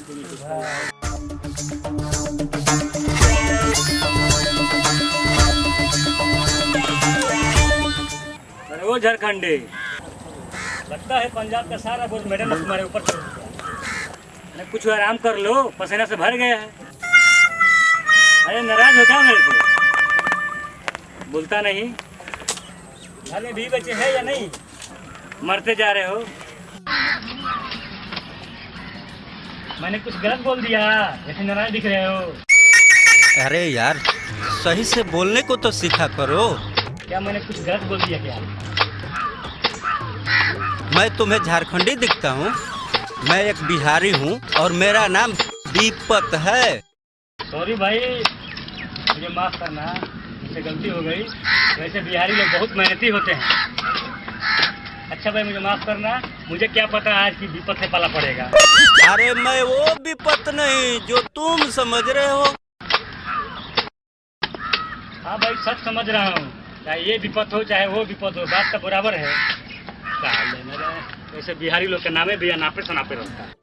अरे वो झारखंडी, लगता है पंजाब का सारा बोझ मैडम तुम्हारे ऊपर छोड़ दिया। अरे कुछ आराम कर लो, पसीना से भर गया है। अरे नाराज हो क्या मेरे से? बोलता नहीं। घर में भी बच्चे हैं या नहीं? मरते जा रहे हो। मैंने कुछ गलत बोल दिया, जैसे नाराज दिख रहे हो। अरे यार, सही से बोलने को तो सीखा करो। क्या मैंने कुछ गलत बोल दिया क्या? मैं तुम्हें झारखंडी दिखता हूँ? मैं एक बिहारी हूँ और मेरा नाम दीपक है। सॉरी भाई, मुझे माफ करना, मुझसे गलती हो गई। वैसे बिहारी लोग बहुत मेहनती होते हैं। अच्छा भाई, मुझे माफ करना। मुझे क्या पता आज की विपत से पाला पड़ेगा। अरे मैं वो विपत नहीं जो तुम समझ रहे हो। हाँ भाई, सब समझ रहा हूँ। चाहे ये विपत हो चाहे वो विपत हो, बात तो बराबर है। वैसे बिहारी लोग के नामे भी अनापे शनापे रहता है।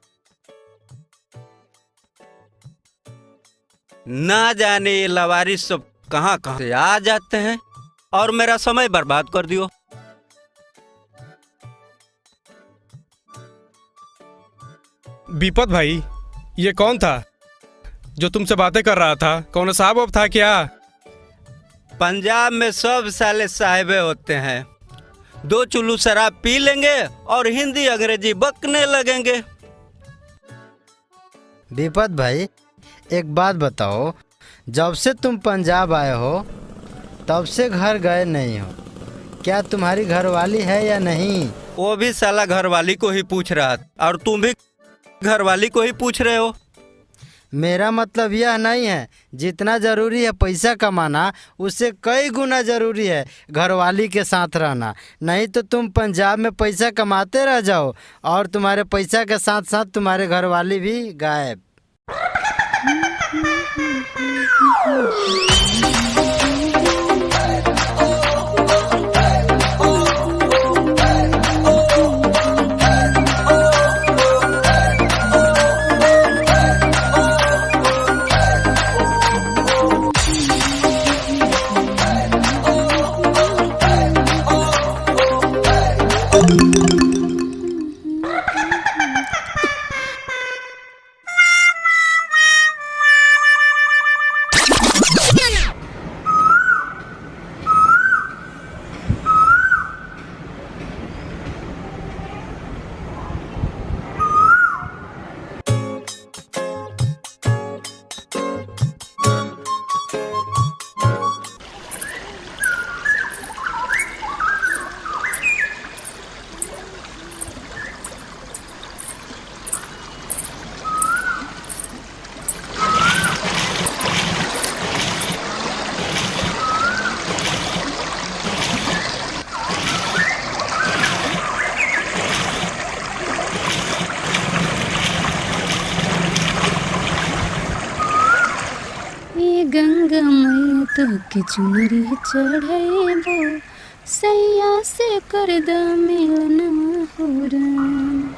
ना जाने ये लवारिस सब कहाँ कहाँ से आ जाते हैं और मेरा समय बर्बाद कर दियो। विपत भाई, ये कौन था जो तुमसे बातें कर रहा था? कौन साहब अब था क्या? पंजाब में सब साले साहिबे होते हैं। 2 चुल्लू शराब पी लेंगे और हिंदी अंग्रेजी बकने लगेंगे। विपत भाई, एक बात बताओ, जब से तुम पंजाब आए हो तब से घर गए नहीं हो। क्या तुम्हारी घरवाली है या नहीं? वो भी साला घरवाली को ही पूछ रहा था और तुम भी घरवाली को ही पूछ रहे हो। मेरा मतलब यह नहीं है, जितना ज़रूरी है पैसा कमाना, उससे कई गुना ज़रूरी है घरवाली के साथ रहना। नहीं तो तुम पंजाब में पैसा कमाते रह जाओ और तुम्हारे पैसा के साथ साथ तुम्हारे घरवाली भी गायब। गंगा मैया तो के चुनरी चढ़ेबो, सैया से कर द मिलन होरन।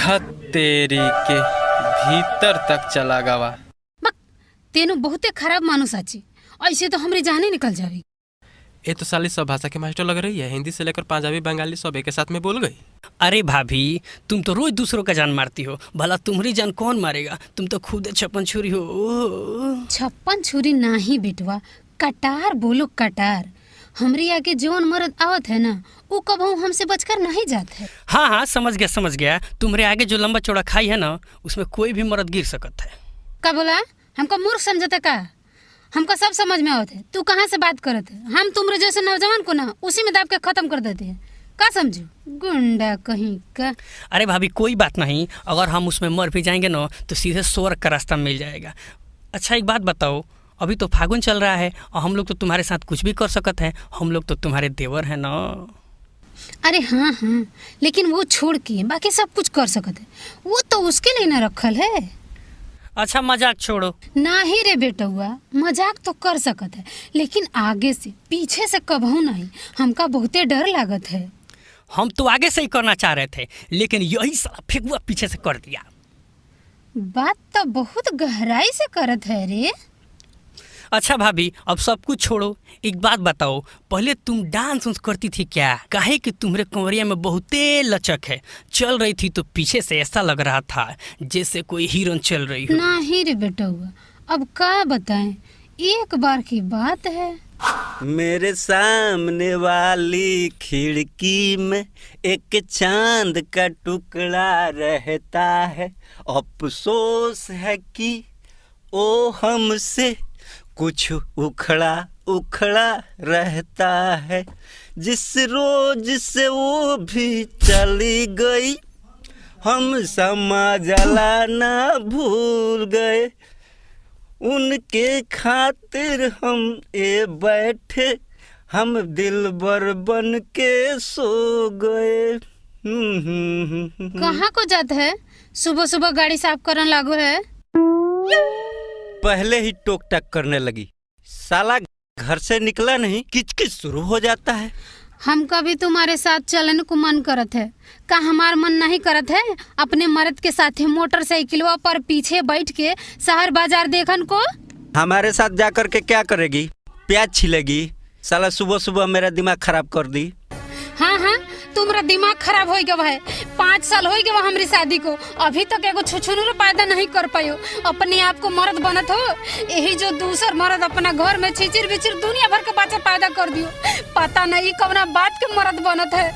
हद तेरी के भीतर तक चला गवा। बक तेनु बहुते खराब मानुस आची, ऐसे तो हमरी जाने निकल जावी। ये तो साली सब भाषा के मास्टर लग रही है, हिंदी से लेकर पंजाबी बंगाली सब एक साथ में बोल गई। अरे भाभी, तुम तो रोज दूसरों का जान मारती हो, भला तुम्हारी जान कौन मारेगा? तुम तो खुद छप्पन छुरी हो। छप्पन छुरी नाही बेटवा, कटार बोलो कटार। हमरी आगे जौन मर्द आवत है ना, वो कबहू हमसे बचकर नहीं जात है। हाँ हाँ, समझ गया। तुम्हारे आगे जो लंबा चौड़ा खाई है ना, उसमें कोई भी मर्द गिर सकता है। का बोला? हमको मूर्ख समझता का? हमको सब समझ में आवत है। तू कहाँ से बात करत है? हम तुम्हारे जैसे नौजवान को ना उसी में दाब के खत्म कर देते हैं। का समझू? गुंडा कहीं का। अरे भाभी, कोई बात नहीं, अगर हम उसमें मर भी जाएंगे ना तो सीधे स्वर्ग का रास्ता मिल जाएगा। अच्छा एक बात बताओ, अभी तो फागुन चल रहा है और हम लोग तो तुम्हारे साथ कुछ भी कर सकते हैं। हम लोग तो तुम्हारे देवर हैं ना। अरे हाँ हाँ, लेकिन वो छोड़ के बाकी सब कुछ कर सकते है। वो तो उसके लिए ना रखल है। अच्छा मजाक छोड़ो। ना ही रे बेटुआ, मजाक तो कर सकत है, लेकिन आगे से पीछे से कबहू नहीं। हमका बहुते डर लागत है। हम तो आगे से ही करना चाह रहे थे, लेकिन यही साला फेंकुआ पीछे से कर दिया। बात तो बहुत गहराई से करत है रे। अच्छा भाभी, अब सब कुछ छोड़ो, एक बात बताओ, पहले तुम डांस उन्स करती थी क्या? काहे कि तुम्हारे कमरिया में बहुते लचक है। चल रही थी तो पीछे से ऐसा लग रहा था जैसे कोई हीरोइन चल रही हो। नहीं रे बेटुआ, अब क्या बताएं, एक बार की बात है। मेरे सामने वाली खिड़की में एक चांद का टुकड़ा रहता है। अफसोस है कि ओ हमसे कुछ उखड़ा उखड़ा रहता है। जिस रोज से वो भी चली गई, हम समा जलाना भूल गए। उनके खातिर हम ये बैठे, हम दिलबर बन के सो गए। कहाँ को जात है? सुबह सुबह गाड़ी साफ करने लागो है। पहले ही टोक टक करने लगी, साला घर से निकला नहीं किचकिच शुरू हो जाता है। हम कभी तुम्हारे साथ चलने को मन करत है, का हमार मन नहीं करत है अपने मर्द के साथ मोटरसाइकिलवा पर पीछे बैठ के शहर बाजार देखन को? हमारे साथ जाकर के क्या करेगी? प्याज छिलेगी। साला सुबह सुबह मेरा दिमाग खराब कर दी। हाँ हाँ, तुम्हारा दिमाग खराब हो गया है। 5 साल हो गए हमारी शादी को, अभी तक एगो छुछुनूर पैदा नहीं कर पायो। अपने आप को मर्द बनत हो, यही जो दूसर मर्द अपना घर में छिचिर बिचिर दुनिया भर के बच्चा पैदा कर दियो। पता नहीं कौना बात के मर्द बनत है।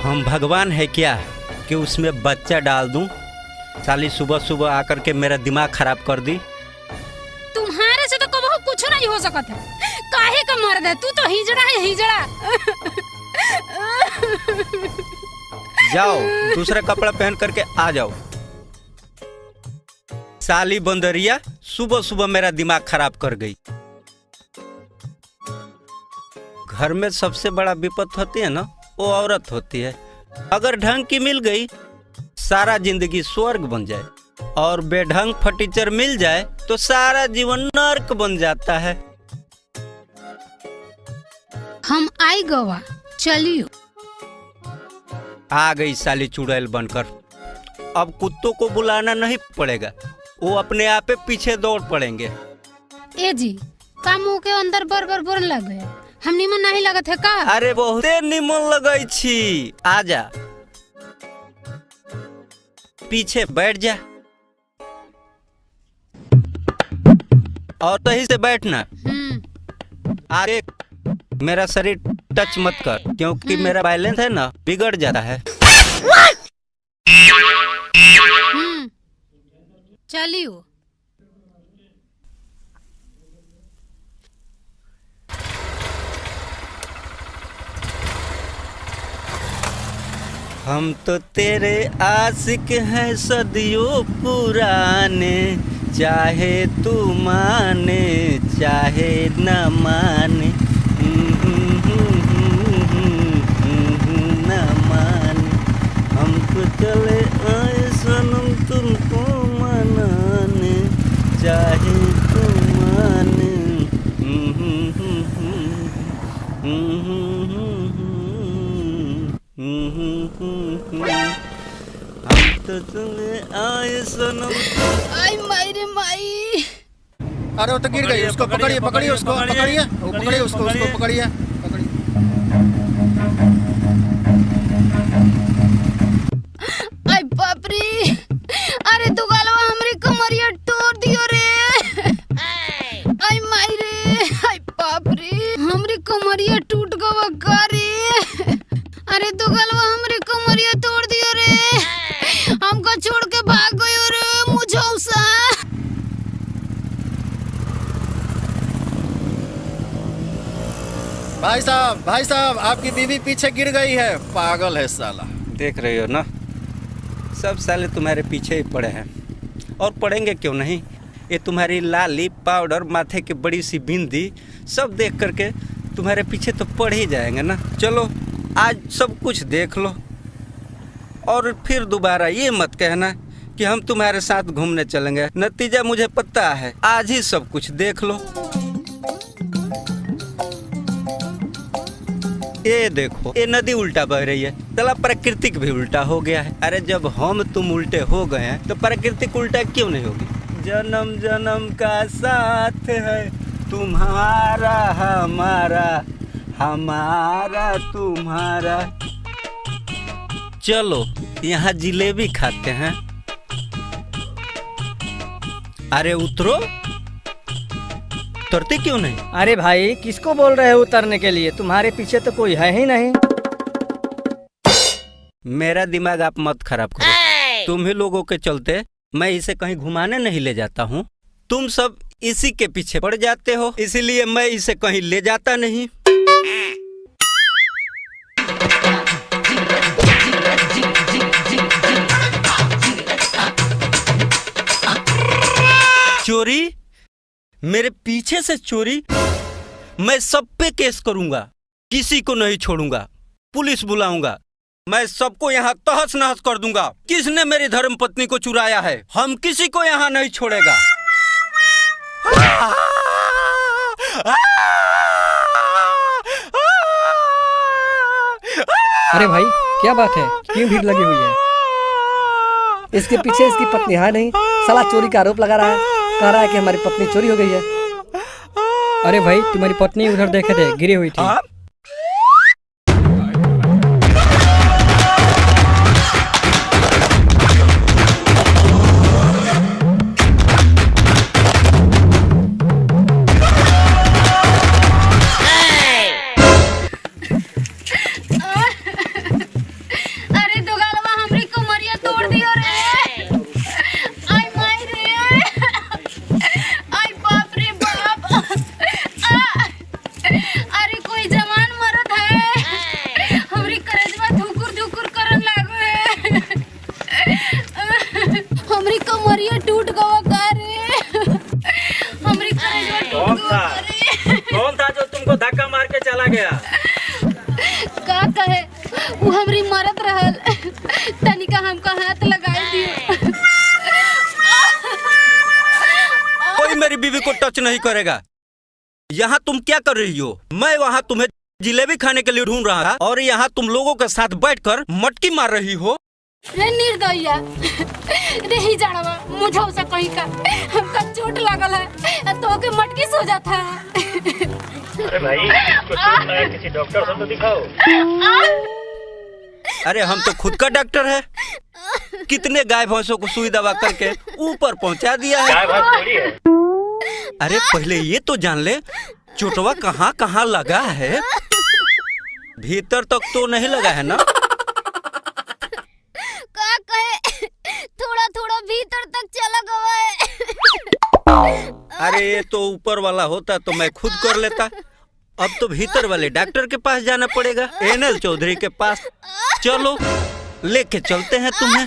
हम भगवान है क्या कि उसमें बच्चा डाल दूं? साली सुबह सुबह आकर के मेरा दिमाग खराब कर दी। तुम्हारे से तो कबहू कुछ नहीं हो सकत है। काहे का मर्द है तू? तो हिजड़ा है, हिजड़ा। जाओ दूसरा कपड़ा पहन करके आ जाओ। साली बंदरिया सुबह सुबह मेरा दिमाग खराब कर गई। घर में सबसे बड़ा विपत होती है ना, वो औरत होती है। अगर ढंग की मिल गई सारा जिंदगी स्वर्ग बन जाए, और बेढंग फटीचर मिल जाए तो सारा जीवन नर्क बन जाता है। हम आई गवा, चलियो। आ गई साली चुड़ैल बनकर। अब कुत्तों को बुलाना नहीं पड़ेगा, वो अपने आप पे पीछे दौड़ पड़ेंगे। ए जी, का मुंह के अंदर बर बोरन लग गए? हम निमन नहीं लगत है का? अरे बहुते निमन लगई छी। आजा पीछे बैठ जा, और सही से बैठना। आगे मेरा शरीर टच मत कर, क्योंकि मेरा बैलेंस है ना बिगड़ जाता है। चलियो। हम तो तेरे आशिक हैं सदियों पुराने, चाहे तू माने चाहे न माने, न माने। हम तो चले आए सनम तुमको मनाने, चाहे तू माने। जन्म आई माई रे माई। अरे वो तो गिर गई, उसको पकड़िए, पकड़िए उसको, पकड़िए, वो पकड़िए उसको, उसको पकड़िए, पकड़िए। आई बाप रे, अरे दुगालवा हमरे कमरिया तोड़ दियो रे। आई माई रे, आई बाप रे, हमरे कमरिया टूट गवा का रे। अरे दुगालवा हमरे कमरिया तोड़ दियो रे, हमको छोड़ के भाग गयो रे मुझौसा। भाई साहब, आपकी बीवी पीछे गिर गई है, पागल है साला। देख रही हो ना, सब साले तुम्हारे पीछे ही पड़े हैं और पड़ेंगे क्यों नहीं। ये तुम्हारी लाली, पाउडर, माथे की बड़ी सी बिंदी सब देख करके तुम्हारे पीछे तो पड़ ही जाएंगे ना। चलो आज सब कुछ देख लो और फिर दोबारा ये मत कहना कि हम तुम्हारे साथ घूमने चलेंगे। नतीजा मुझे पता है, आज ही सब कुछ देख लो। ये देखो, ये नदी उल्टा बह रही है, चला प्राकृतिक भी उल्टा हो गया है। अरे जब हम तुम उल्टे हो गए हैं तो प्राकृतिक उल्टा क्यों नहीं होगी। जन्म जन्म का साथ है तुम्हारा हमारा, हमारा तुम्हारा। चलो यहाँ जिलेबी खाते हैं। अरे उतरो, उतरते क्यों नहीं। अरे भाई किसको बोल रहे हो उतरने के लिए, तुम्हारे पीछे तो कोई है ही नहीं। मेरा दिमाग आप मत खराब करो। तुम ही लोगों के चलते मैं इसे कहीं घुमाने नहीं ले जाता हूँ। तुम सब इसी के पीछे पड़ जाते हो, इसीलिए मैं इसे कहीं ले जाता नहीं। चोरी, मेरे पीछे से चोरी, मैं सब पे केस करूंगा, किसी को नहीं छोड़ूंगा, पुलिस बुलाऊंगा, मैं सबको यहाँ तहस नहस कर दूंगा। किसने मेरी धर्म पत्नी को चुराया है, हम किसी को यहाँ नहीं छोड़ेगा। अरे भाई क्या बात है, क्यों भीड़ लगी हुई है। इसके पीछे इसकी पत्नी है नहीं, साला चोरी का आरोप लगा रहा है, कह रहा है कि हमारी पत्नी चोरी हो गई है। अरे भाई तुम्हारी पत्नी उधर देखे थे, गिरी हुई थी। अरे दुगालवा हमरी कमरिया तोड़ दियो रे। आई माई रे, आई बाप रे बाप। अरे कोई जवान मर्द है, हमरी करेजवा धुकुर धुकुर करन लागो है। हमरी कमरिया टूट गवा का रे, हमरी करेजवा टूट गवा रे। कौन था जो तुमको धक्का मार के चला गया। का कहे, वो हमरी मरद रहल, तनिका हमका हाथ लगाई दियो। कोई मेरी बीवी को टच नहीं करेगा। यहाँ तुम क्या कर रही हो। मैं वहाँ तुम्हें जिलेबी खाने के लिए ढूंढ रहा था और यहाँ तुम लोगों के साथ बैठकर मटकी मार रही हो। रे निर्दयिया, रे ही जानवा मुझौसा कहीं का, हमका चोट लगल है तो के मटकी सो जाता है। अरे भाई इसको चोट लगा, किसी डॉक्टर से तो दिखाओ। अरे हम तो खुद का डॉक्टर है, कितने गाय भैंसों को सुई दवा करके ऊपर पहुंचा दिया है। अरे पहले ये तो जान ले चोटवा कहाँ कहाँ लगा है। भीतर तक तो नहीं लगा है ना। का कहे, थोड़ा थोड़ा भीतर तक चला गवा है। अरे ये तो ऊपर वाला होता तो मैं खुद कर लेता। अब तो भीतर वाले डॉक्टर के पास जाना पड़ेगा, एनएल चौधरी के पास। चलो लेके चलते हैं तुम्हें।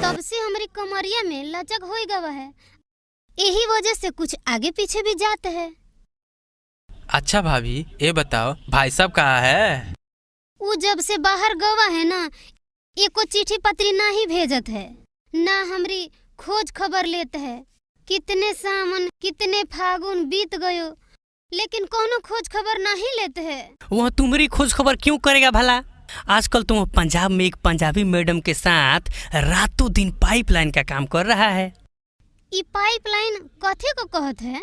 तब से हमारी कमरिया में लचक हो गवा है, यही वजह से कुछ आगे पीछे भी जाते हैं। अच्छा भाभी ये बताओ भाई साहब कहाँ है। वो जब से बाहर गवा है ना, एको चिट्ठी पत्री ना ही भेजत है, ना हमरी खोज खबर लेते है। कितने सावन कितने फागुन बीत गयो, लेकिन कोनो खोज खबर नहीं लेते है। वह तुम्हारी खोज खबर क्यों करेगा भला। आजकल तुम पंजाब में एक पंजाबी मैडम के साथ रातों दिन पाइपलाइन का काम कर रहा है। ई पाइपलाइन कथी को कहत है?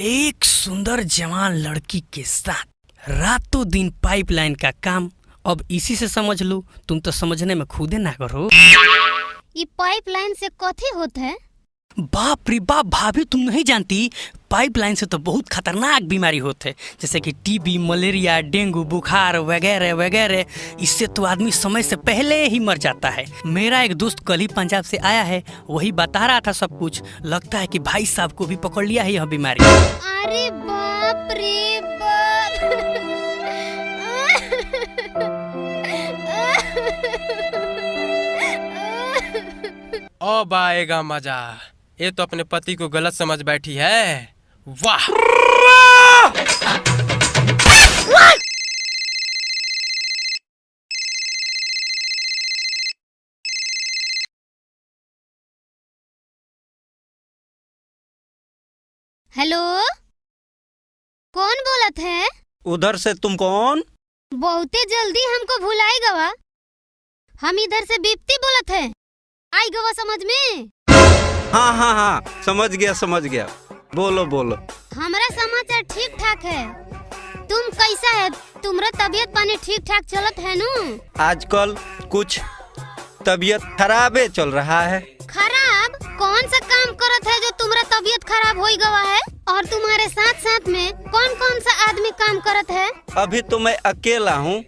एक सुंदर जवान लड़की के साथ रातों दिन पाइपलाइन का काम। अब इसी से समझ लो, तुम तो समझने में खुदे ना करो। ई पाइपलाइन से कथी होत है? बाप रे बाप भाभी, तुम नहीं जानती? पाइपलाइन से तो बहुत खतरनाक बीमारी होते हैं, जैसे कि टीबी, मलेरिया, डेंगू, बुखार वगैरह वगैरह। इससे तो आदमी समय से पहले ही मर जाता है। मेरा एक दोस्त कल ही पंजाब से आया है, वही बता रहा था सब कुछ। लगता है कि भाई साहब को भी पकड़ लिया है यह बीमारी। अरे बाप रे बाप। अब आएगा मजा। ये तो अपने पति को गलत समझ बैठी है। वाह! हेलो, कौन बोलत है? उधर से तुम कौन? बहुते जल्दी हमको भुलाई गवा। हम इधर से बिप्ती बोलत है। आई गवा समझ में? हाँ हाँ हाँ, समझ गया समझ गया। बोलो बोलो। हमारा समाचार ठीक ठाक है। तुम कैसा है? तुम्हारा तबीयत पानी ठीक ठाक चलत है नू? आजकल कुछ तबीयत खराबे चल रहा है। खराब? कौन सा काम करत है जो तुम्हारा तबीयत खराब हो गवा है? और तुम्हारे साथ साथ में कौन कौन सा आदमी काम करत है? अभी तो मैं अकेला हूँ।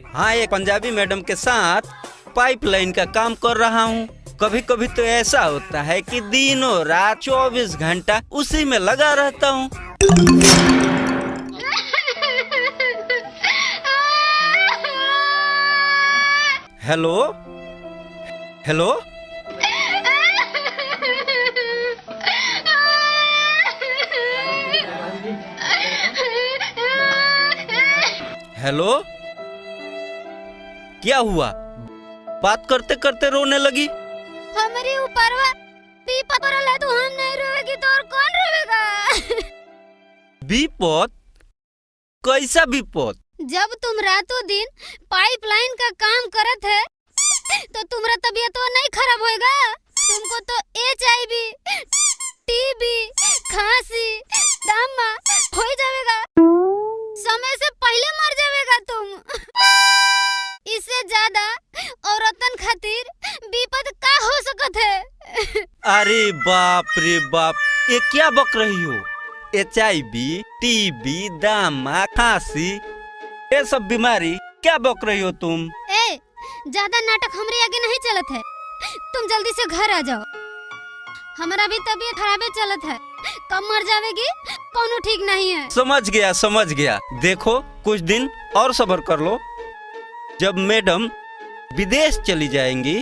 हाँ, एक पंजाबी मैडम के साथ पाइपलाइन का काम कर रहा हूँ। कभी कभी तो ऐसा होता है कि दिनों रात 24 घंटा उसी में लगा रहता हूँ। हेलो हेलो, हेलो, क्या हुआ? बात करते करते रोने लगी? हमारे ऊपर विपत पड़ल है, तो हम नहीं रोएगी तो और कौन रोएगा? विपत? कैसा विपत? जब तुम रातों दिन पाइपलाइन का काम करत है तो तुम्हारा तबीयत तो नहीं खराब होएगा? तुमको तो HIV, टीबी, खांसी, दमा हो जाएगा। समय से पहले मर जाएगा तुम। इससे ज्यादा औरतन खातिर विपद का हो सकत है? अरे बाप रे बाप, ये क्या बक रही हो? HIV, टीबी, दमा, खांसी, ये सब बीमारी क्या बक रही हो तुम? ए, ज्यादा नाटक हमरे आगे नहीं चलत है। तुम जल्दी से घर आ जाओ। हमारा भी तबीयत खराबे चलत है। कब मर जावेगी कोनो ठीक नहीं है। समझ गया समझ गया। देखो, कुछ दिन और सब्र कर लो। जब मैडम विदेश चली जाएंगी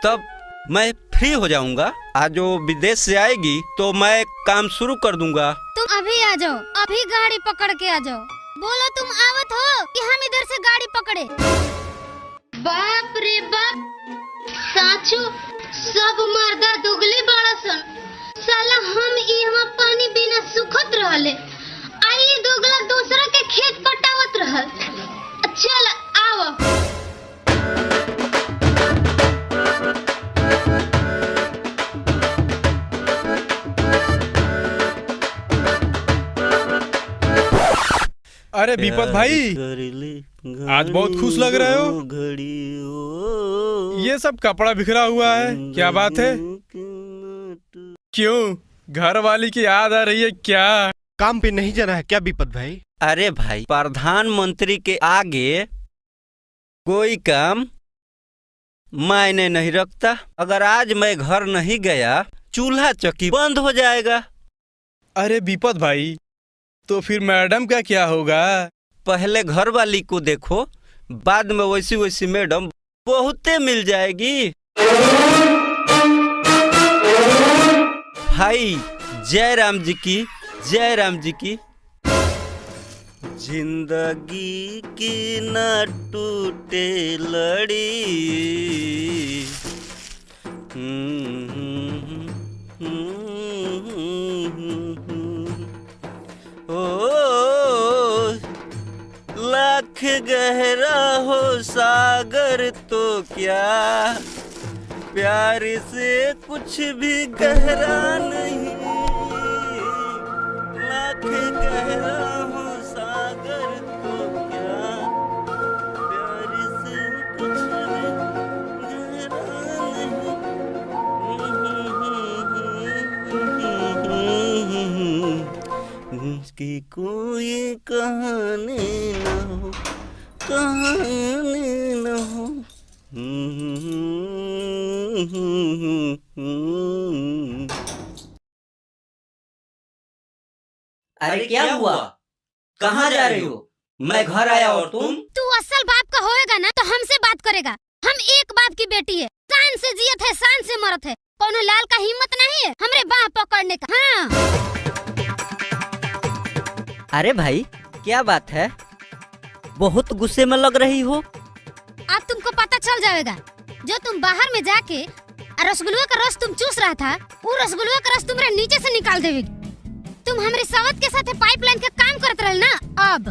तब मैं फ्री हो जाऊंगा। आज वो विदेश से आएगी तो मैं काम शुरू कर दूंगा। तुम अभी आ जाओ, अभी गाड़ी पकड़ के आ जाओ। बोलो तुम आवत हो कि हम इधर से गाड़ी पकड़े? बाप रे बाप, साचो सब मर्दा दुगली बड़ा सन। साला हम यहाँ पानी बिना सुखत रहले, आई दुगला दूसरा के खेत पटावत रहल। चल आओ। अरे विपत भाई, आज बहुत खुश लग रहे हो। ये सब कपड़ा बिखरा हुआ है, क्या बात है? क्यों, घर वाली की याद आ रही है क्या? काम पे नहीं जाना है क्या विपत भाई? अरे भाई, प्रधानमंत्री के आगे कोई काम मायने नहीं रखता। अगर आज मैं घर नहीं गया, चूल्हा चक्की बंद हो जाएगा। अरे विपत भाई, तो फिर मैडम का क्या होगा? पहले घर वाली को देखो, बाद में वैसी वैसी मैडम बहुते मिल जाएगी। भाई, जय राम जी की, जय राम जी की। जिंदगी की न टूटे लड़ी, ओ लाख गहरा सागर तो क्या, प्यार से कुछ भी गहरा नहीं, लाख गहरा हो सागर तो क्या, प्यार से कुछ भी गहरा नहीं, कि कोई कहानी न हो, कहानी न हो। अरे क्या हुआ? कहाँ जा रही हो? मैं घर आया और तुम? तू असल बाप का होएगा ना तो हमसे बात करेगा। हम एक बाप की बेटी है, शान से जियत है, शान से मरत है। कोनो लाल का हिम्मत नहीं है हमरे बाह पकड़ने का। हाँ। अरे भाई क्या बात है, बहुत गुस्से में लग रही हो। अब तुमको पता चल जाएगा। जो तुम बाहर में जाके रसगुल्ले का रस तुम चूस रहा था, वो रसगुल्ले का रस तुम्हारे नीचे से निकाल देगी। तुम हमारे सावत के साथ पाइपलाइन का काम करते रहे ना। अब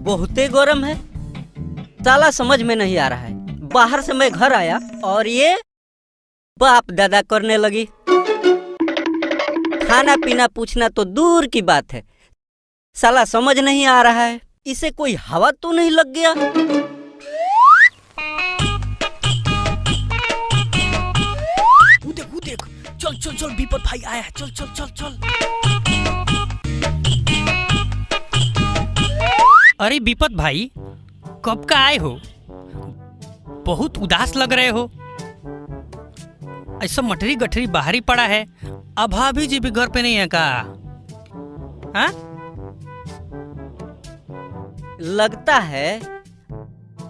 बहुते गरम है, साला समझ में नहीं आ रहा है। बाहर से मैं घर आया और ये बाप दादा करने लगी। खाना पीना पूछना तो दूर की बात है, साला समझ नहीं आ रहा है इसे कोई हवा तो नहीं लग गया। देख चल चल चल, विपत भाई आया, चल चल चल चल। अरे विपत भाई कब का आए हो? बहुत उदास लग रहे हो। ऐसा मटरी गठरी बाहर ही पड़ा है। अब भाभी जी भी घर पे नहीं है का? हाँ? लगता है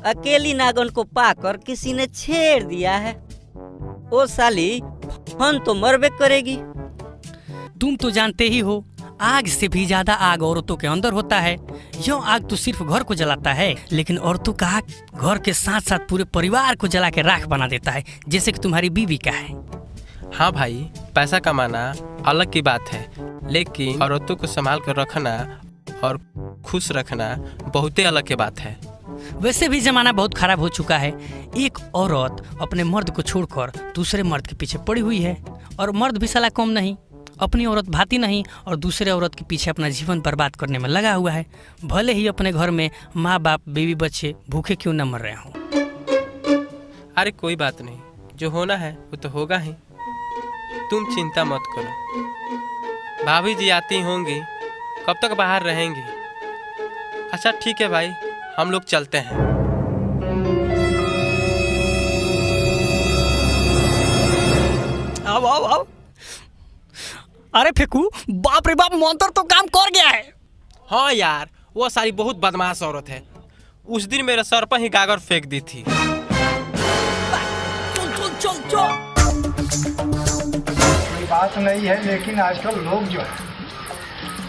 अकेली नागन को पाकर किसी ने छेड़ दिया है। ओ साली फन तो मरबे करेगी। तुम तो जानते ही हो, आग से भी ज्यादा आग औरतों के अंदर होता है। यह आग तो सिर्फ घर को जलाता है, लेकिन औरतों का आग घर के साथ साथ पूरे परिवार को जला के राख बना देता है, जैसे कि तुम्हारी बीवी का है। हाँ भाई, पैसा कमाना अलग की बात है, लेकिन औरतों को संभाल कर रखना और खुश रखना बहुत ही अलग की बात है। वैसे भी जमाना बहुत खराब हो चुका है। एक औरत अपने मर्द को छोड़कर दूसरे मर्द के पीछे पड़ी हुई है, और मर्द भी साला कम नहीं, अपनी औरत भाती नहीं और दूसरे औरत के पीछे अपना जीवन बर्बाद करने में लगा हुआ है। भले ही अपने घर में माँ बाप बीवी बच्चे भूखे क्यों न मर रहे हों। अरे कोई बात नहीं, जो होना है वो तो होगा ही, तुम चिंता मत करो। भाभी जी आती होंगी, कब तक बाहर रहेंगी? अच्छा ठीक है भाई, हम लोग चलते हैं। आओ आओ आओ। अरे फेकू, बाप रे बाप, मंत्र तो काम कर गया है। हाँ यार, वो सारी बहुत बदमाश औरत है। उस दिन मेरे सर पर ही गागर फेंक दी थी। चल चल चल चल। कोई बात नहीं है, लेकिन आजकल लोग जो है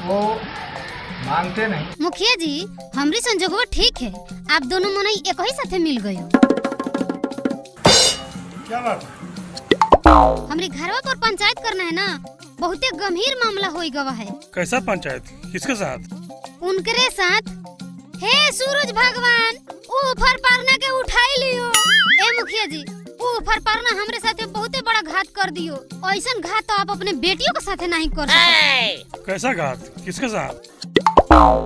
वो मानते नहीं। मुखिया जी, हमरी संजोगवा ठीक है, आप दोनों मन एक ही साथे मिल गए हो। क्या बात? हमरे घरवा पर पंचायत करना है ना, बहुते गंभीर मामला होई गवा है। कैसा पंचायत? किसके साथ? उनकरे साथ। हे सूरज भगवान, ऊपर पारना के उठाई लियो। ए मुखिया जी, ऊपर पारना हमरे साथे बहुते बड़ा घात कर दियो। ऐसन घात तो आप अपने बेटियों के साथे नहीं कर सकते। कैसा घात? किसके साथ?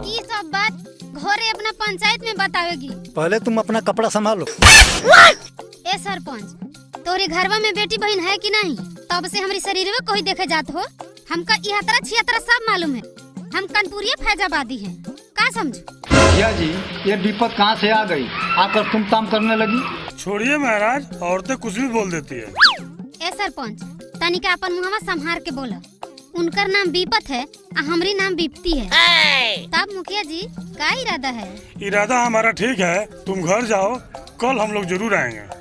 ये सब बात घरे अपना पंचायत में बतावेगी। पहले तुम अपना कपड़ा संभालो। ए सरपंच, तोरे घरवा में बेटी बहन है कि नहीं? तब से हमारी शरीर में कोई देखे जात हो। हमका इहतरा छिहतरा सब मालूम है। हम कनपुरिया फैजाबादी हैं, का समझो? भैया जी, ये विपत कहाँ से आ गई? आकर तुम ताम करने लगी। छोड़िए महाराज, औरतें कुछ भी बोल देती है। ए सरपंच, तनिका अपन मुहवा संभार के बोला। उनकर नाम विपत है, हमारी नाम विपती है। तब मुखिया जी, क्या इरादा है? इरादा हमारा ठीक है, तुम घर जाओ, कल हम लोग जरूर आएंगे।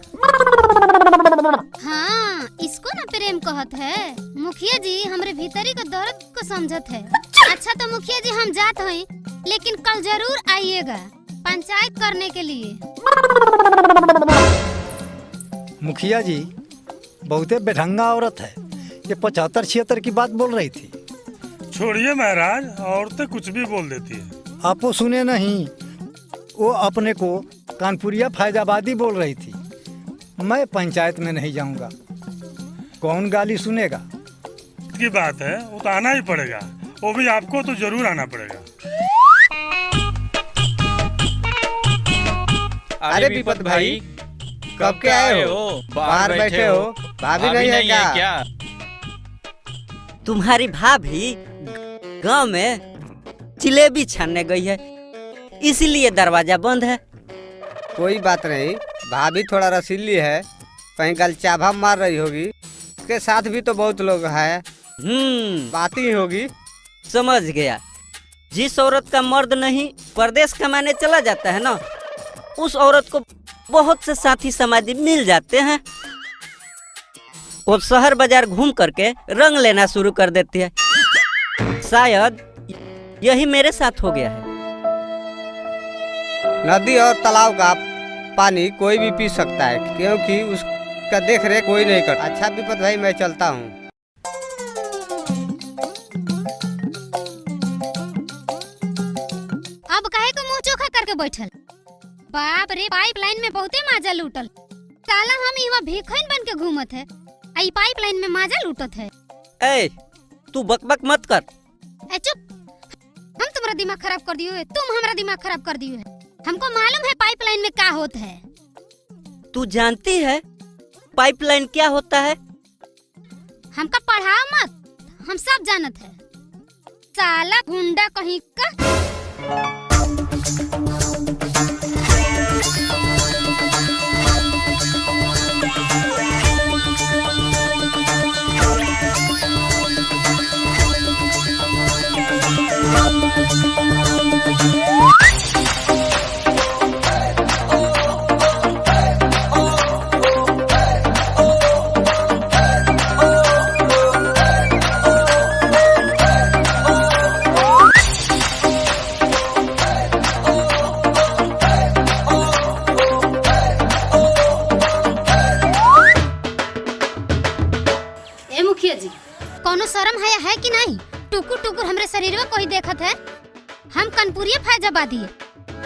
हाँ, इसको ना प्रेम कहत है। मुखिया जी हमारे भीतरी को दर्द को समझत है। अच्छा तो मुखिया जी हम जात हैं, लेकिन कल जरूर आइएगा पंचायत करने के लिए। मुखिया जी बहुते बेढंगा औरत है, ये 75-76 की बात बोल रही थी। छोड़िए महाराज, औरतें कुछ भी बोल देती है। आप वो सुने नहीं? वो अपने को कानपुरिया फैजाबादी बोल रही थी। मैं पंचायत में नहीं जाऊंगा, कौन गाली सुनेगा? की बात है, वो तो आना ही पड़ेगा, वो भी आपको तो जरूर आना पड़ेगा। अरे विपत भाई, कब के आए हो? बाहर बैठे हो? भाभी नहीं है क्या? तुम्हारी भाभी गांव में जिलेबी छानने गई है, इसीलिए दरवाजा बंद है। कोई बात नहीं, भाभी थोड़ा रसीली है, कहीं गलचाभा मार रही होगी। उसके साथ भी तो बहुत लोग हैं, बात ही होगी। समझ गया। जिस औरत का मर्द नहीं परदेश कमाने चला जाता है ना, उस औरत को बहुत से साथी समाजी मिल जाते हैं। वो शहर बाजार घूम करके रंग लेना शुरू कर देती है। शायद यही मेरे साथ हो गया है। नदी और तालाब का पानी कोई भी पी सकता है, क्योंकि उसका देख रेख कोई नहीं करता। अच्छा विपत भाई, मैं चलता हूँ। अब काहे को मुंह चोखा करके बैठल? बाप रे, पाइपलाइन में बहुते माजा लूटल। साला हम यहाँ भिखैन बन के घूमत है, आई पाइपलाइन में माजा लूटत है। ए, तू बकबक मत कर। ए चुप, हम तुम्हारा दिमाग खराब कर दियो है, तुम हमारा दिमाग खराब कर दियो है। हमको मालूम है पाइपलाइन में क्या होता है। तू जानती है पाइपलाइन क्या होता है? हमका पढ़ाओ मत, हम सब जानत है। साला गुंडा कहीं का। कोनो शर्म है कि नहीं? टुकुर टुकुर हमरे शरीर में कोई देखत है? हम कनपुरिया फैजाबादी है।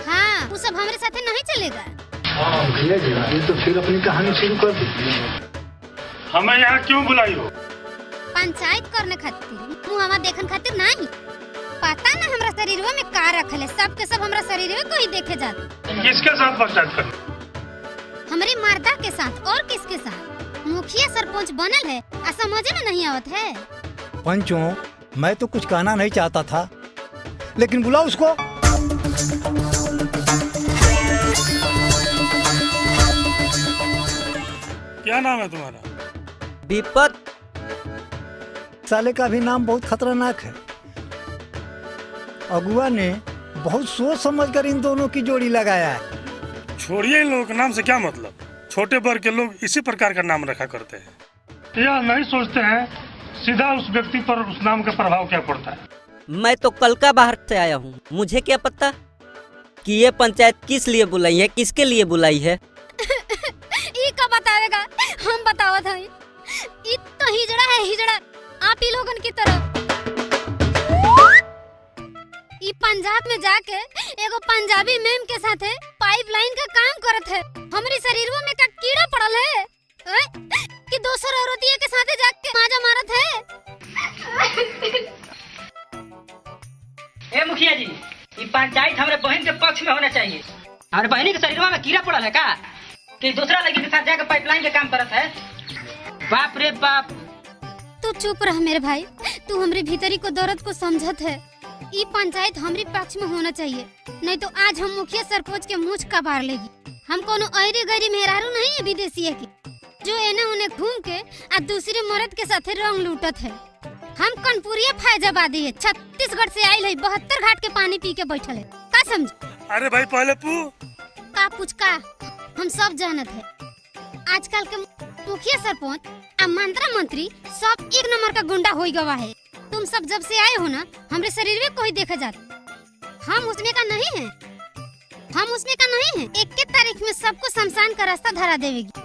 हाँ, वो सब हमारे साथे नहीं चलेगा। भैया जी, ये तो फिर अपनी कहानी शुरू कर दी। हमें यहाँ क्यों बुलाई हो? पंचायत करने खातिर, मुहावा देखन खातिर नहीं। पता ना हमरा शरीर में का रखल है, सब के सब हमरा शरीर में कोई देखे जाते। किसके साथ पंचायत करनी? हमारी मर्दा के साथ, और किसके साथ? मुखिया सरपंच बनल है, आ समझे में नहीं आवत है। पंचों, मैं तो कुछ कहना नहीं चाहता था, लेकिन बुलाओ उसको। क्या नाम है तुम्हारा? विपत। साले का भी नाम बहुत खतरनाक है। अगुआ ने बहुत सोच समझकर इन दोनों की जोड़ी लगाया है। छोड़िए इन लोगों के नाम से क्या मतलब? छोटे वर्ग के लोग इसी प्रकार का नाम रखा करते हैं। यह नहीं सोचते हैं सीधा उस व्यक्ति पर उस नाम का प्रभाव क्या पड़ता है। मैं तो कल का बाहर से आया हूँ, मुझे क्या पता कि ये पंचायत किस लिए बुलाई है, किसके लिए बुलाई है। ये का बतावेगा, हम बतावत हई। ये तो हिजड़ा है, हिजड़ा आप ही लोगन की तरह। ये पंजाब में जाके एगो पंजाबी मैम के साथ पाइपलाइन का काम करत है। हमारे शरीरों में का कीड़ा पड़ल है कि दोसर औरतिया के साथ जाके माजा मारत है। ए मुखिया जी, ये पंचायत हमारे बहन के पक्ष में होना चाहिए। हमारे बहनी के शरीरों में कीड़ा पड़ल है का कि दूसरा लड़की के साथ जाकर पाइपलाइन का काम करत है? बाप रे बाप। तू चुप रह मेरे भाई, तू हमारे भीतरी को दर्द को समझत है। ये पंचायत हमारे पक्ष में होना चाहिए, नहीं तो आज हम मुखिया सरपंच के मुंह का बार लेगी। हम कोनो ऐरी गैरी मेहरारू नहीं है विदेशी है की, जो एने उन्हें घूम के आ दूसरे मर्द के साथ रंग लूटत है। हम कनपुरिया फैजाबादी है, छत्तीसगढ़ से आयल है, 72 घाट के पानी पी के बैठल है। का समझ? अरे भाई पहले का पूछ का हम सब जानत है। आजकल के मुखिया सरपंच आ मंत्री सब एक नंबर का गुंडा हो गवा है। तुम सब जब से आए हो ना, हमरे शरीर में कोई देखा जाता। हम उसमें का नहीं है, हम उसमें का नहीं है। 21 तारीख में सबको शमशान का रास्ता धरा देवेगी।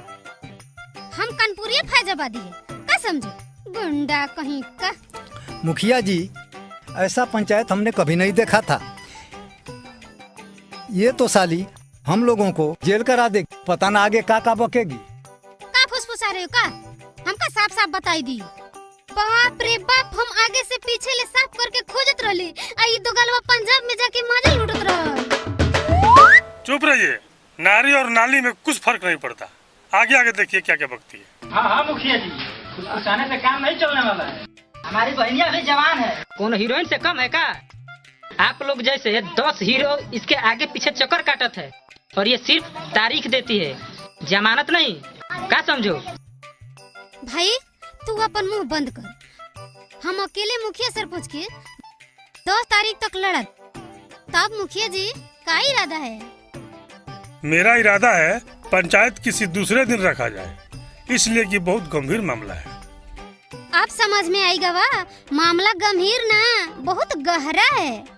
हम कनपुरिया फैजाबादी है, का समझो? गुंडा कहीं का। मुखिया जी, ऐसा पंचायत हमने कभी नहीं देखा था। ये तो साली हम लोगों को जेल करा दे, पता ना आगे का बकेगी। का फुसफुसा रहे हो का? हमका साफ साफ बताई दी। बाप रे बाप, हम आगे से पीछे ले साफ करके खोजत रहली, आई दो गलवा पंजाब में जाके मजा लूटत रह। चुप रहिए, नारी और नाली में कुछ फर्क नहीं पड़ता। आगे आगे देखिए क्या क्या बकती है। हाँ हाँ मुखिया जी, फुसफुसाने से काम नहीं चलने वाला है। हमारी बहनिया भी जवान है, कौन हीरोइन से कम है का? आप लोग जैसे 10 हीरो इसके आगे पीछे चक्कर काटत है और ये सिर्फ तारीख देती है, जमानत नहीं। क्या समझो? भाई तू अपन मुंह बंद कर। हम अकेले मुखिया सरपंच के 10 तारीख तक लड़त, तब मुखिया जी का इरादा है? मेरा इरादा है पंचायत किसी दूसरे दिन रखा जाए, इसलिए कि बहुत गंभीर मामला है। आप समझ में आई गवा, मामला गंभीर ना बहुत गहरा है।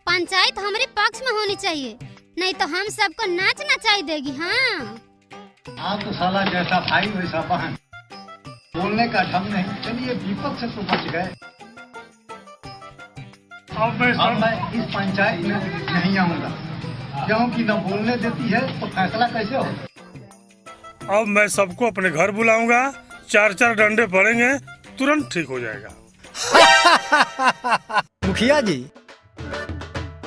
पंचायत हमारे पक्ष में होनी चाहिए, नहीं तो हम सबको नाच नचाई देगी। हाँ आप तो साला जैसा भाई वैसा बहन, बोलने का ढंग नहीं। चलिए विपक्ष से तो बच गए। अब मैं इस पंचायत में नहीं आऊंगा, क्योंकि न बोलने देती है तो फैसला कैसे हो। अब मैं सबको अपने घर बुलाऊंगा, 4-4 डंडे पड़ेंगे, तुरंत ठीक हो जाएगा। मुखिया जी,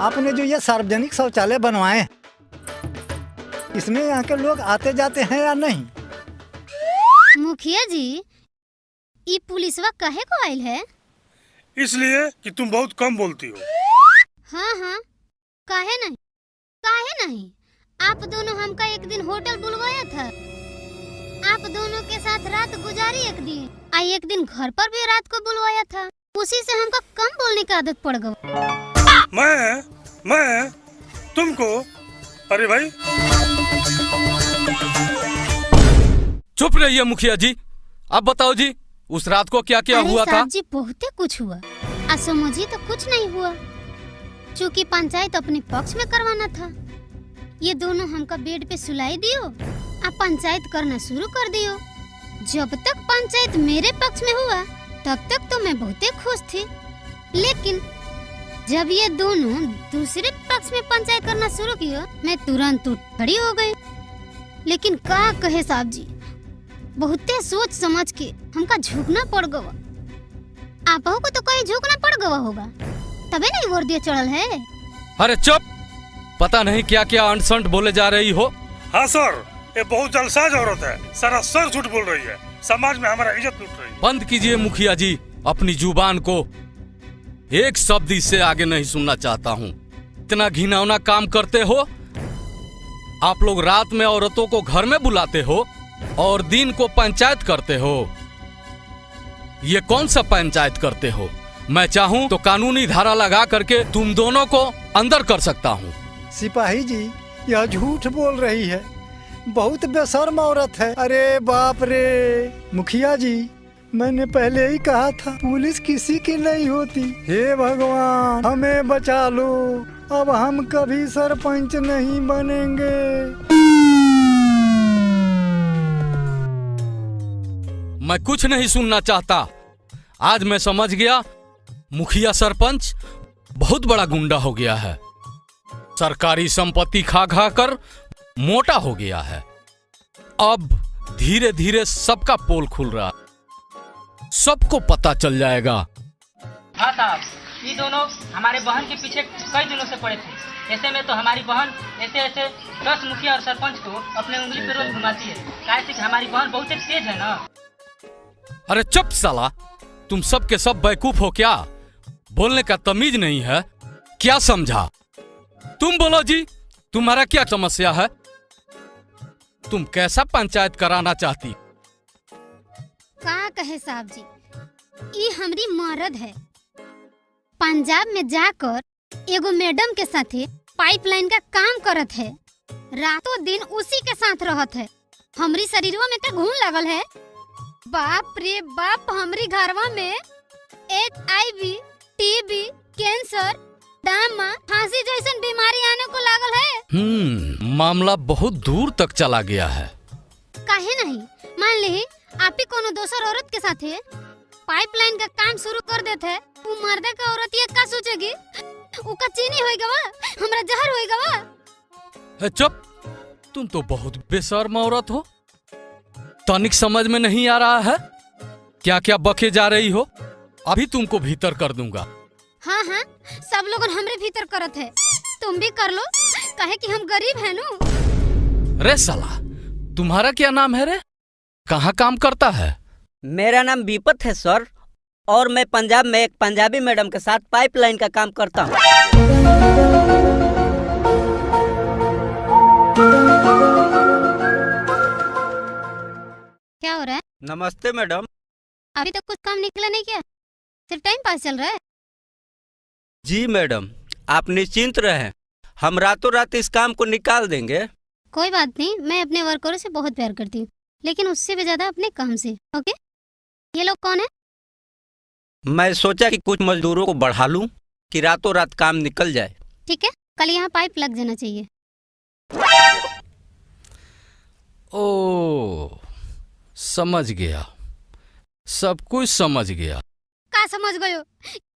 आपने जो ये सार्वजनिक शौचालय बनवाए हैं, इसमें यहाँ के लोग आते जाते हैं या नहीं? मुखिया जी, ये पुलिसवा कहे को आयल है? इसलिए कि तुम बहुत कम बोलती हो। हाँ हाँ, काहे नहीं, काहे नहीं। आप दोनों हमका एक दिन होटल बुलवाया था, आप दोनों के साथ रात गुजारी एक दिन, आई एक दिन घर पर भी रात को बुलवाया था। उसी से हमका कम बोलने की आदत पड़ गई। मैं तुमको, अरे भाई चुप रहिए मुखिया जी, अब बताओ जी उस रात को क्या क्या हुआ था? जी बहुते कुछ हुआ, असमो जी तो कुछ नहीं हुआ, चूँकि पंचायत अपने पक्ष में करवाना था। ये दोनों हमका बेड पे सुलाई दियो, अब पंचायत करना शुरू कर दियो। जब तक पंचायत मेरे पक्ष में हुआ तब तक तो मैं बहुते खुश थी, लेकिन जब ये दोनों दूसरे पक्ष में पंचायत करना शुरू किया, मैं तुरंत उठ खड़ी हो गई। लेकिन का कहे साहब जी, बहुते सोच समझ के हमका झुकना पड़ गवा। आप को तो कोई झुकना पड़ गवा होगा, तबे नहीं वोट दिया चढ़ल है। अरे चुप, पता नहीं क्या क्या अंट बोले जा रही हो। हाँ सर, ये बहुत जलसाज औरत है, सारा सर झूठ बोल रही है, समाज में हमारा इज्जत लूट रही है। बंद कीजिए मुखिया जी अपनी जुबान को, एक शब्द इससे आगे नहीं सुनना चाहता हूँ। इतना घिनौना काम करते हो आप लोग, रात में औरतों को घर में बुलाते हो और दिन को पंचायत करते हो। ये कौन सा पंचायत करते हो? मैं चाहूँ तो कानूनी धारा लगा करके तुम दोनों को अंदर कर सकता हूँ। सिपाही जी, यह झूठ बोल रही है, बहुत बेशर्म औरत है। अरे बाप रे मुखिया जी, मैंने पहले ही कहा था पुलिस किसी की नहीं होती। हे भगवान हमें बचा लो, अब हम कभी सरपंच नहीं बनेंगे। मैं कुछ नहीं सुनना चाहता। आज मैं समझ गया मुखिया सरपंच बहुत बड़ा गुंडा हो गया है, सरकारी संपत्ति खा खा कर मोटा हो गया है। अब धीरे धीरे सबका पोल खुल रहा, सबको पता चल जाएगा। हाँ साहब, ये दोनों हमारे बहन के पीछे कई दिनों से पड़े थे। ऐसे में तो हमारी बहन ऐसे ऐसे 10 मुखिया और सरपंच को अपने उंगली पे रोज घुमाती है, कैसे कि हमारी बहन बहुत तेज है ना। अरे चुप साला, तुम सब के सब बेवकूफ हो क्या? बोलने का तमीज नहीं है क्या? समझा? तुम बोलो जी, तुम्हारा क्या समस्या है? तुम कैसा पंचायत कराना चाहती? का कहे साहब जी, ये हमारी मर्द है, पंजाब में जाकर एगो मैडम के साथे पाइपलाइन का काम करत है, रातों दिन उसी के साथ रहत है। हमारी शरीरवा में का घून लगल है। बाप रे बाप, हमारी घरवा में HIV, TB, कैंसर, दामा, फांसी जैसन बीमारी आने को लागल है। मामला बहुत दूर तक चला गया है। काहे नहीं, मान ली आप ही कोनो दोसर औरत के साथे पाइपलाइन का काम शुरू कर देते हैं, वो मर्दे का औरत ये क्या सोचेगी? उका चीनी होई गवा, हमरा जहर होई गवा। चुप, तुम तो बहुत बेशर्म औरत हो। तनिक समझ में नहीं आ रहा है क्या क्या बके जा रही हो। अभी तुमको भीतर कर दूंगा। हाँ हाँ, सब लोगन हमरे भीतर करत है, तुम भी कर लो, काहे कि हम गरीब है नु। रे साला, तुम्हारा क्या नाम है रे? कहाँ काम करता है? मेरा नाम विपत है सर, और मैं पंजाब में एक पंजाबी मैडम के साथ पाइपलाइन का काम करता हूँ। क्या हो रहा है? नमस्ते मैडम। अभी तक कुछ काम निकला नहीं क्या? सिर्फ टाइम पास चल रहा है? जी मैडम, आप निश्चिंत रहें, हम रातों रात इस काम को निकाल देंगे। कोई बात नहीं, मैं अपने वर्करों से बहुत प्यार करती हूँ, लेकिन उससे भी ज्यादा अपने काम से। ओके? ये लोग कौन है? मैं सोचा कि कुछ मजदूरों को बढ़ा लूं कि रातों रात काम निकल जाए। ठीक है, कल यहाँ पाइप लग जाना चाहिए। ओ, समझ गया, सब कुछ समझ गया। का समझ गयो?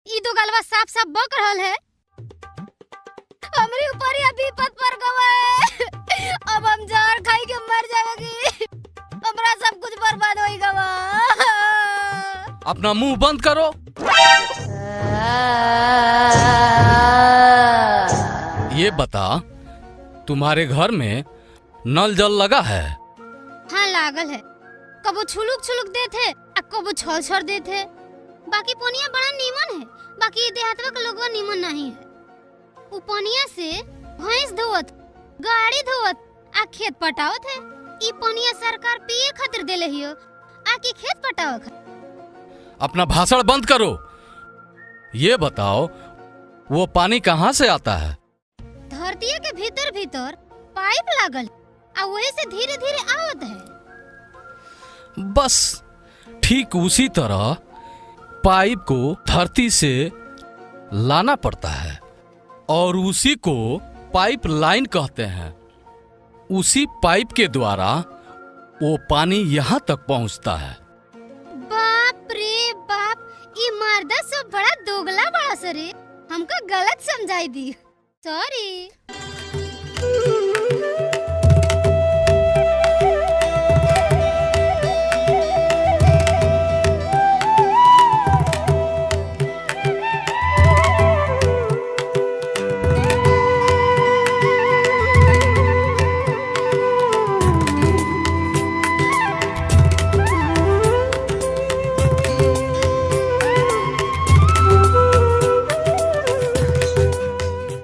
ई तो गलवा साफ साफ बक रहल है। हमरे ऊपर ही अभी पत पर गवा। अब हम जहर खाई के मर जाएगी। हमरा सब कुछ बर्बाद होई गवा। अपना मुंह बंद करो। ये बता, तुम्हारे घर में नल जल लगा है? हाँ लागल है, कबो छुलुक छुलुक देते, कबो छल छर देते। बाकी पनिया बड़ा नीमन है, बाकी देहातवा के लोगवा नीमन नहीं है। उ पनिया से भैंस धोवत, गाड़ी धोवत, आ खेत पटावत है। ई पनिया सरकार पिए खातिर देले हियो, आके खेत पटावत। अपना भाषण बंद करो। ये बताओ, वो पानी कहाँ से आता है? धरती के भीतर भीतर पाइप लागल, आ वही से धीरे धीरे आवत है। बस ठीक उसी तरह पाइप को धरती से लाना पड़ता है, और उसी को पाइप लाइन कहते हैं। उसी पाइप के द्वारा वो पानी यहाँ तक पहुँचता है। बाप रे बाप, ये मर्दा सब बड़ा दोगला बड़ा सरे, हमको गलत समझाई दी, सॉरी।